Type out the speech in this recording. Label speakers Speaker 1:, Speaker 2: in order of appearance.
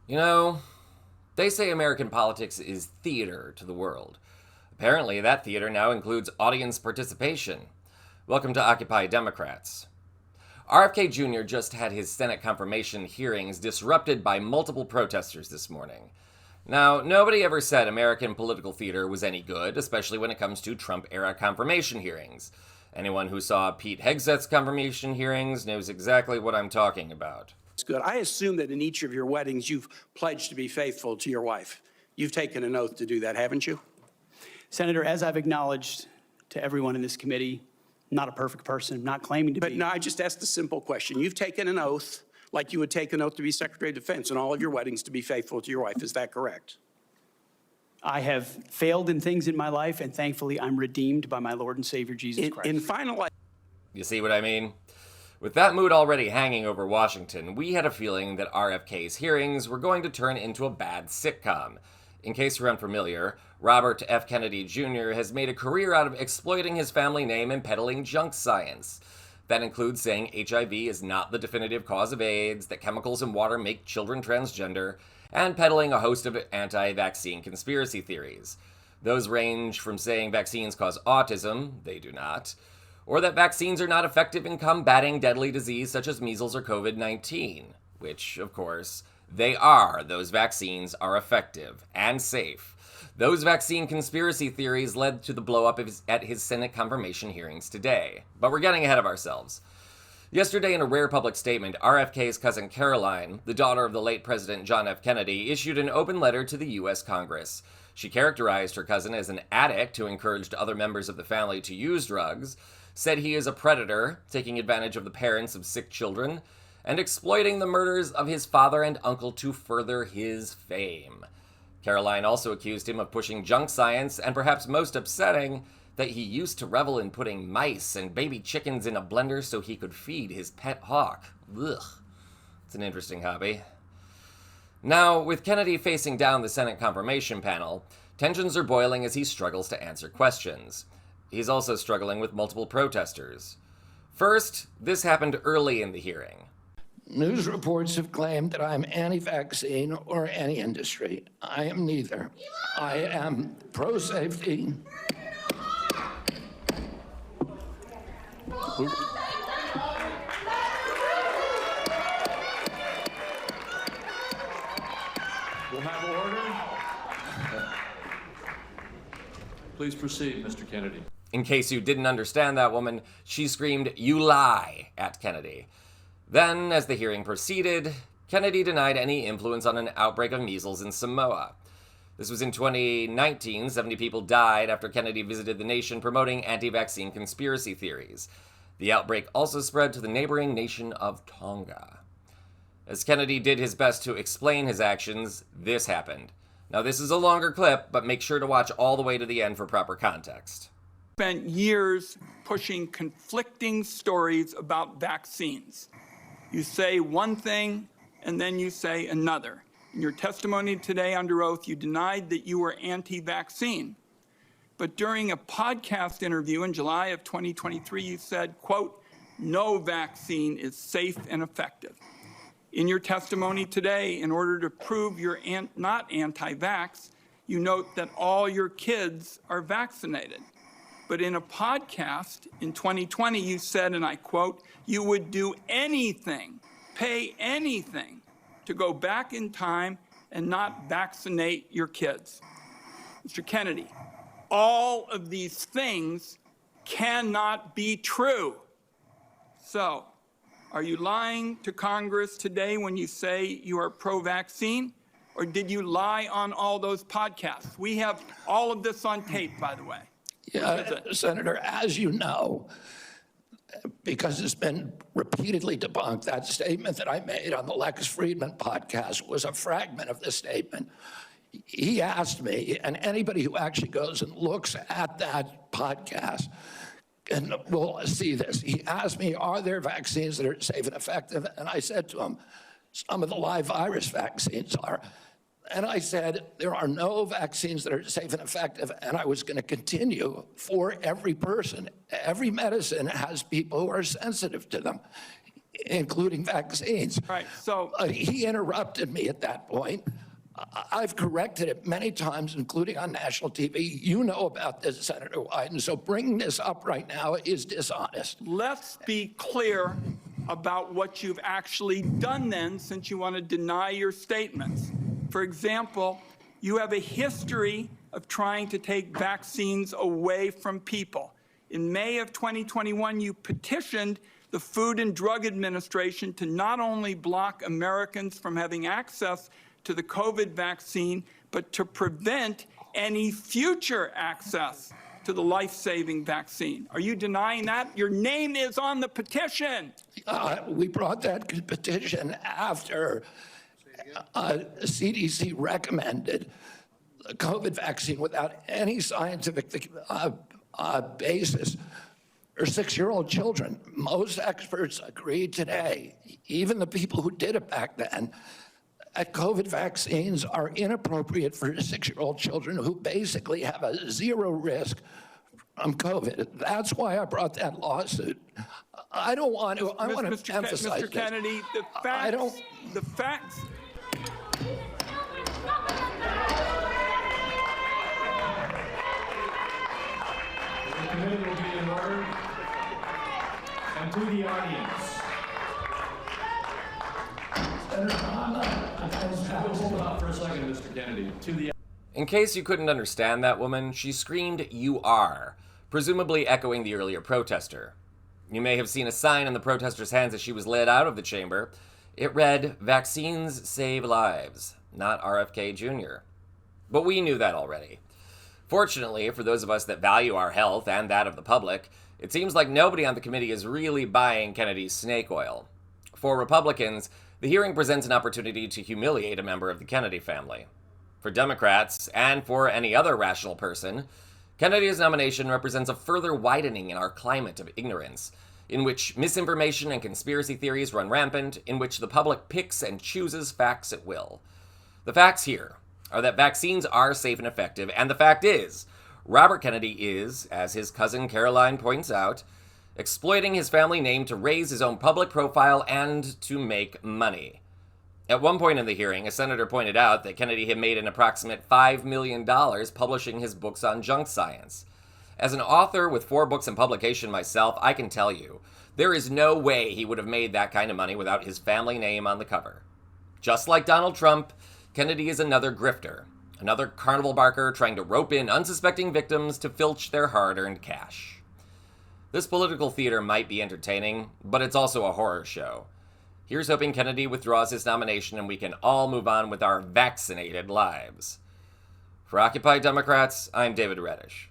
Speaker 1: You know, they say American politics is theater to the world. Apparently, that theater now includes audience participation. Welcome to Occupy Democrats. RFK Jr. just had his Senate confirmation hearings disrupted by multiple protesters this morning. Now, nobody ever said American political theater was any good, especially when it comes to Trump-era confirmation hearings. Anyone who saw Pete Hegseth's confirmation hearings knows exactly what I'm talking about.
Speaker 2: It's good. I assume that in each of your weddings, you've pledged to be faithful to your wife. You've taken an oath to do that, haven't you?
Speaker 3: Senator, as I've acknowledged to everyone in this committee, not a perfect person, not claiming to be.
Speaker 2: But no, I just asked a simple question. You've taken an oath like you would take an oath to be Secretary of Defense in all of your weddings to be faithful to your wife. Is that correct?
Speaker 3: I have failed in things in my life, and thankfully I'm redeemed by my Lord and Savior, Jesus Christ.
Speaker 2: In final...
Speaker 1: You see what I mean? With that mood already hanging over Washington, we had a feeling that RFK's hearings were going to turn into a bad sitcom. In case you're unfamiliar, Robert F. Kennedy Jr. has made a career out of exploiting his family name and peddling junk science. That includes saying HIV is not the definitive cause of AIDS, that chemicals in water make children transgender, and peddling a host of anti-vaccine conspiracy theories. Those range from saying vaccines cause autism, they do not, or that vaccines are not effective in combating deadly disease such as measles or COVID-19, which, of course, they are. Those vaccines are effective and safe. Those vaccine conspiracy theories led to the blow-up at his Senate confirmation hearings today. But we're getting ahead of ourselves. Yesterday, in a rare public statement, RFK's cousin Caroline, the daughter of the late President John F. Kennedy, issued an open letter to the U.S. Congress. She characterized her cousin as an addict who encouraged other members of the family to use drugs, said he is a predator, taking advantage of the parents of sick children, and exploiting the murders of his father and uncle to further his fame. Caroline also accused him of pushing junk science, and perhaps most upsetting, that he used to revel in putting mice and baby chickens in a blender so he could feed his pet hawk. Ugh. It's an interesting hobby. Now, with Kennedy facing down the Senate confirmation panel, tensions are boiling as he struggles to answer questions. He's also struggling with multiple protesters. First, this happened early in the hearing.
Speaker 4: News reports have claimed that I'm anti-vaccine or anti-industry. I am neither. I am pro-safety.
Speaker 5: We'll have order. Please proceed, Mr. Kennedy.
Speaker 1: In case you didn't understand that woman, she screamed, "You lie," at Kennedy. Then, as the hearing proceeded, Kennedy denied any influence on an outbreak of measles in Samoa. This was in 2019. 70 people died after Kennedy visited the nation promoting anti-vaccine conspiracy theories. The outbreak also spread to the neighboring nation of Tonga. As Kennedy did his best to explain his actions, this happened. Now, this is a longer clip, but make sure to watch all the way to the end for proper context.
Speaker 6: Spent years pushing conflicting stories about vaccines. You say one thing, and then you say another. In your testimony today under oath, you denied that you were anti-vaccine. But during a podcast interview in July of 2023, you said, quote, "No vaccine is safe and effective." In your testimony today, in order to prove you're not anti-vax, you note that all your kids are vaccinated. But in a podcast in 2020, you said, and I quote, "You would do anything, pay anything to go back in time and not vaccinate your kids." Mr. Kennedy, all of these things cannot be true. So, are you lying to Congress today when you say you are pro-vaccine? Or did you lie on all those podcasts? We have all of this on tape, by the way.
Speaker 4: Yeah, Senator, as you know, because it's been repeatedly debunked, that statement that I made on the Lex Friedman podcast was a fragment of the statement. He asked me, and anybody who actually goes and looks at that podcast and will see this. He asked me, are there vaccines that are safe and effective? And I said to him, some of the live virus vaccines are. And I said, there are no vaccines that are safe and effective, and I was going to continue for every person. Every medicine has people who are sensitive to them. including vaccines.
Speaker 6: Right, so-
Speaker 4: He interrupted me at that point. I've corrected it many times, including on national TV. You know about this, Senator Wyden, so bringing this up right now is dishonest.
Speaker 6: Let's be clear about what you've actually done then, since you want to deny your statements. For example, you have a history of trying to take vaccines away from people. In May of 2021, you petitioned the Food and Drug Administration to not only block Americans from having access to the COVID vaccine, but to prevent any future access to the life-saving vaccine. Are you denying that? Your name is on the petition.
Speaker 4: We brought that petition after CDC recommended the COVID vaccine without any scientific basis for 6-year-old children. Most experts agree today, even the people who did it back then, that COVID vaccines are inappropriate for 6-year-old children who basically have a zero risk from COVID. That's why I brought that lawsuit. I don't want to, I want to emphasize
Speaker 6: Mr. Kennedy, the facts,
Speaker 4: I don't.
Speaker 6: the facts.
Speaker 5: The committee will be in order. And to the audience. Hold on for a second, Mr. Kennedy. To the
Speaker 1: In case you couldn't understand that woman, she screamed, "You are," presumably echoing the earlier protester. You may have seen a sign in the protester's hands as she was led out of the chamber. It read, "Vaccines save lives, not RFK Jr." But we knew that already. Fortunately, for those of us that value our health and that of the public, it seems like nobody on the committee is really buying Kennedy's snake oil. For Republicans, the hearing presents an opportunity to humiliate a member of the Kennedy family. For Democrats, and for any other rational person, Kennedy's nomination represents a further widening in our climate of ignorance, in which misinformation and conspiracy theories run rampant, in which the public picks and chooses facts at will. The facts here are that vaccines are safe and effective, and the fact is, Robert Kennedy is, as his cousin Caroline points out, exploiting his family name to raise his own public profile and to make money. At one point in the hearing, a senator pointed out that Kennedy had made an approximate $5 million publishing his books on junk science. As an author with 4 books in publication myself, I can tell you, there is no way he would have made that kind of money without his family name on the cover. Just like Donald Trump, Kennedy is another grifter, another carnival barker trying to rope in unsuspecting victims to filch their hard-earned cash. This political theater might be entertaining, but it's also a horror show. Here's hoping Kennedy withdraws his nomination and we can all move on with our vaccinated lives. For Occupy Democrats, I'm David Reddish.